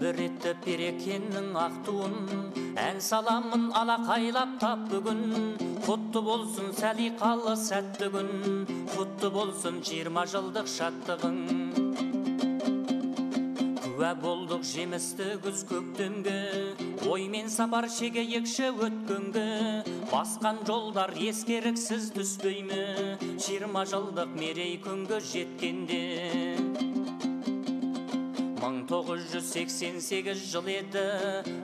Өрбіретті перекеннің ақ туын, ән саламын алақайлап тап бүгін. Құтты болсын сәлиқалы сәтті күн, құтты болсын 20 жылдық шаттығың. Күә болдық жемісті күз көктемге, оймен сапар шегейікші өткенге. Басқан жолдар ескеріксіз түспей ме, 20 жылдық мерей күнге жеткенде. 1988 жыл еді,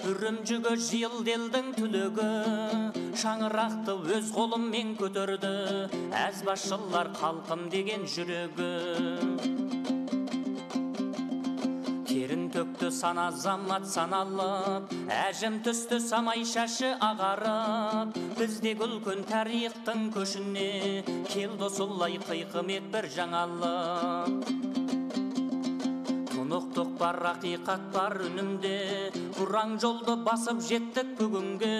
үрімжігі жиылделдің түлігі. Шаңырақты өз қолыммен көтерді, әзбасшылар халқым деген жүрегі. Терін төкті сана замат саналып, әжім түсті самай шашы ағарып. Бізде күлкін тарихтың көшіне, келді солай қиқымет бір жаңалық. Тұнықтық бар, ақиқат бар үнімде, бұраң жолды басып жеттік бүгінге.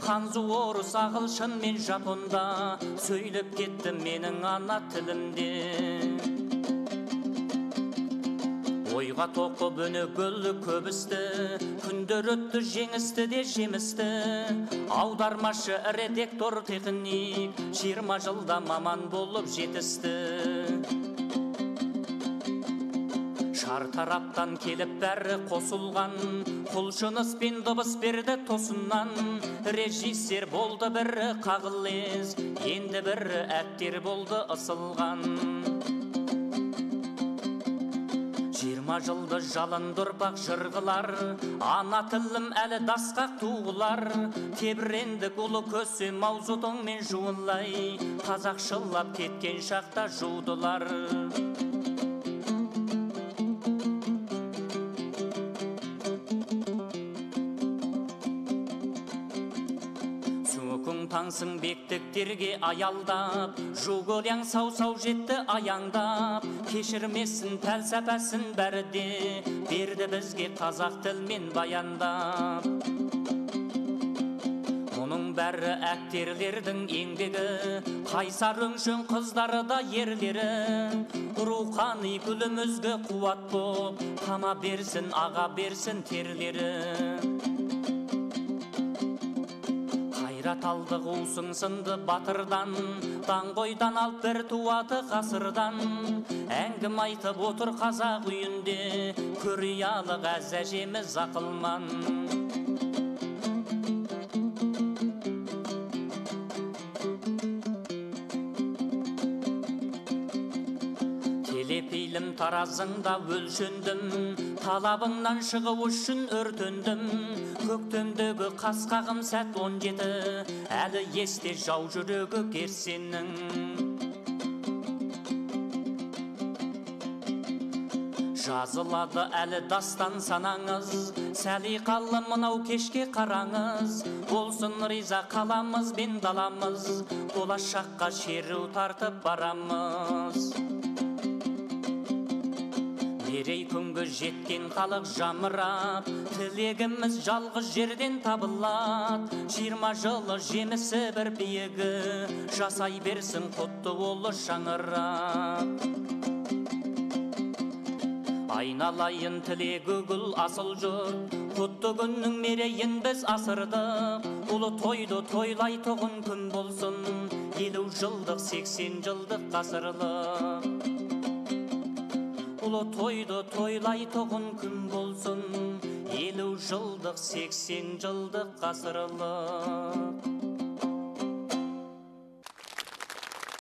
Ханзу, орыс, ағылшын мен жапонда, сөйлеп кетті менің ана тілімде. Ойға тоқып өнегөлі көбісті, күндер өтті жеңісті де жемісті. Аудармашы редактор техник, 20 жылда маман болып жетісті. Шар тараптан келіп бәрі қосылған, құлшыныс пен дыбыс берді тосыннан. Режиссер болды бірі қағылез, енді бірі әктер болды ысылған. 20 жылды жалындырпақ жырғылар, ана тілім әлі дасқақ туғылар. Тебірендік ұлы көсе маузудың мен жуынлай, қазақшылап кеткен шақта жудылар. Суықың таңсың бектіктерге аялдап, жуғыляң сау-сау жетті аяңдап. Кешірмесін пәлсәпәсін бәрі де, берді бізге қазақ тілмен баяндап. Мұның бәрі әктерлердің еңбегі, қайсар өңшін қыздары да ерлері. Рухани күлімізге қуат боп, тама берсін, аға берсін терлері. Қайрат алдық усың сынды батырдан, даңғойдан алып бір туаты ғасырдан. Әңгім айтып отыр қазақ үйінде, көриялық әз әжеміз ақылман. Телепейлім таразыңда өлшендім, талабыңнан шығу үшін өртендім. Көктемдегі қасқағым сәт 17, әлі есте жау жүрегі керсенің. Жазылады әлі дастан санаңыз, сәлиқалы мынау кешке қараңыз. Болсын риза қаламыз бен даламыз, болашаққа шеру тартып барамыз. Мерей күнгі жеткен халық жамырап, тілегіміз жалғыз жерден табылат. 20 жылы жемісі бір биігі, жасай берсін құтты олы шаңырап. Айналайын тілегі гүл асыл жұрт, құтты күннің мерейін біз асырдық. Ұлы тойды тойлай тұғын күн болсын, 50 жылдық 80 жылдық ғасырлық. Ұлы тойды тойлай тұғын күн болсын, 50 жылдық 80 жылдық ғасырлық.